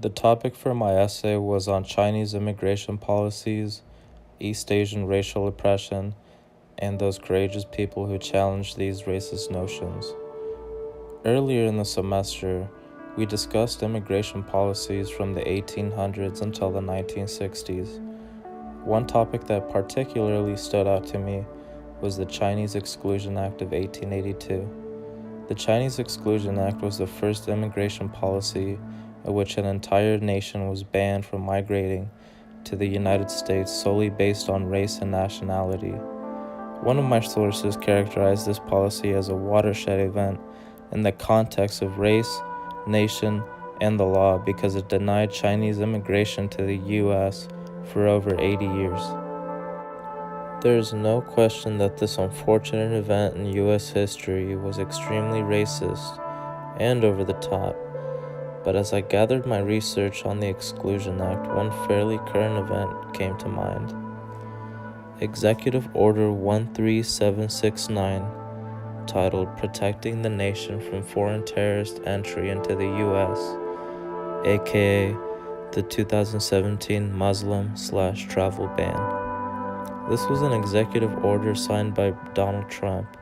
The topic for my essay was on Chinese immigration policies, East Asian racial oppression, and those courageous people who challenged these racist notions. Earlier in the semester, we discussed immigration policies from the 1800s until the 1960s. One topic that particularly stood out to me was the Chinese Exclusion Act of 1882. The Chinese Exclusion Act was the first immigration policy in which an entire nation was banned from migrating to the United States solely based on race and nationality. One of my sources characterized this policy as a watershed event in the context of race, nation, and the law because it denied Chinese immigration to the U.S. for over 80 years. There is no question that this unfortunate event in U.S. history was extremely racist and over the top, but as I gathered my research on the Exclusion Act, one fairly current event came to mind. Executive Order 13769, titled Protecting the Nation from Foreign Terrorist Entry into the U.S., aka the 2017 Muslim/travel ban. This was an executive order signed by Donald Trump.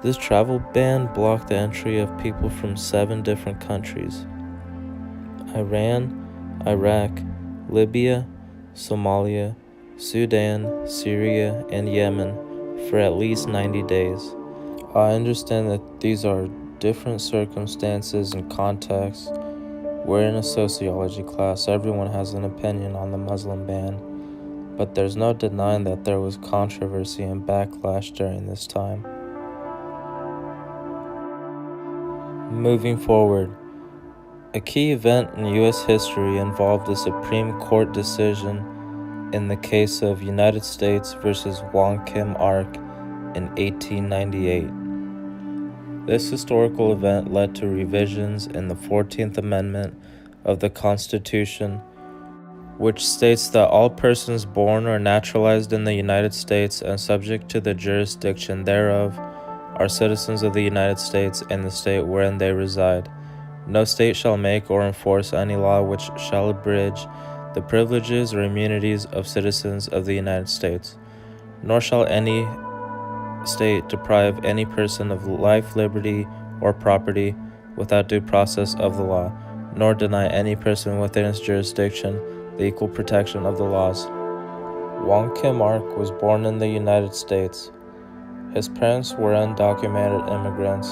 This travel ban blocked the entry of people from 7 different countries: Iran, Iraq, Libya, Somalia, Sudan, Syria, and Yemen for at least 90 days. I understand that these are different circumstances and contexts. We're in a sociology class. Everyone has an opinion on the Muslim ban, but there's no denying that there was controversy and backlash during this time. Moving forward, a key event in U.S. history involved a Supreme Court decision in the case of United States versus Wong Kim Ark in 1898. This historical event led to revisions in the 14th Amendment of the Constitution, which states that all persons born or naturalized in the United States and subject to the jurisdiction thereof are citizens of the United States and the state wherein they reside. No state shall make or enforce any law which shall abridge the privileges or immunities of citizens of the United States, nor shall any state deprive any person of life, liberty, or property without due process of the law, nor deny any person within its jurisdiction the equal protection of the laws. Wong Kim Ark was born in the United States. His parents were undocumented immigrants,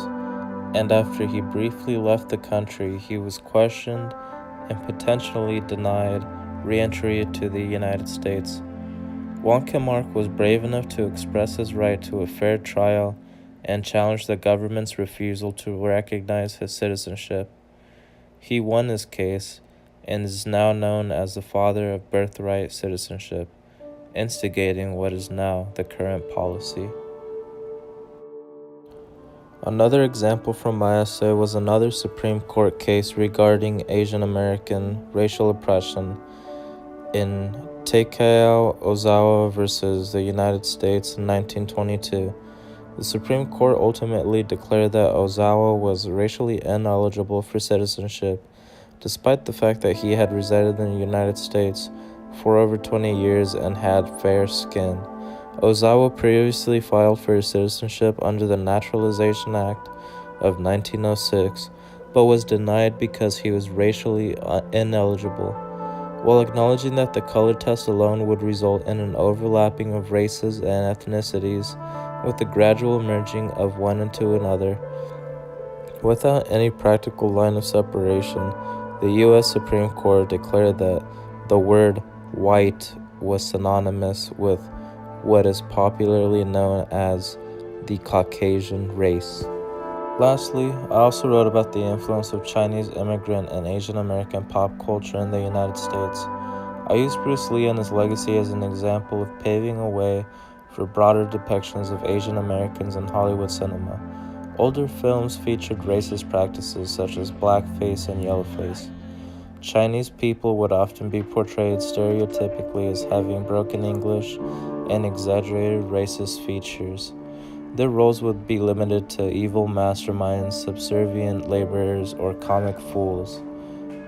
and after he briefly left the country, he was questioned and potentially denied re-entry to the United States. Wong Kim Ark was brave enough to express his right to a fair trial and challenge the government's refusal to recognize his citizenship. He won his case and is now known as the father of birthright citizenship, instigating what is now the current policy. Another example from my essay was another Supreme Court case regarding Asian American racial oppression in Takeo Ozawa versus the United States in 1922. The Supreme Court ultimately declared that Ozawa was racially ineligible for citizenship, despite the fact that he had resided in the United States for over 20 years and had fair skin. Ozawa previously filed for his citizenship under the Naturalization Act of 1906, but was denied because he was racially ineligible. While acknowledging that the color test alone would result in an overlapping of races and ethnicities, with the gradual merging of one into another, without any practical line of separation, the U.S. Supreme Court declared that the word white was synonymous with what is popularly known as the Caucasian race. Lastly, I also wrote about the influence of Chinese immigrant and Asian American pop culture in the United States. I used Bruce Lee and his legacy as an example of paving a way for broader depictions of Asian Americans in Hollywood cinema. Older films featured racist practices such as blackface and yellowface. Chinese people would often be portrayed stereotypically as having broken English and exaggerated racist features. Their roles would be limited to evil masterminds, subservient laborers, or comic fools.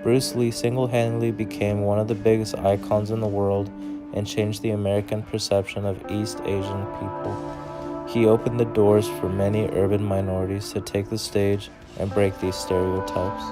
Bruce Lee single-handedly became one of the biggest icons in the world and changed the American perception of East Asian people. He opened the doors for many urban minorities to take the stage and break these stereotypes.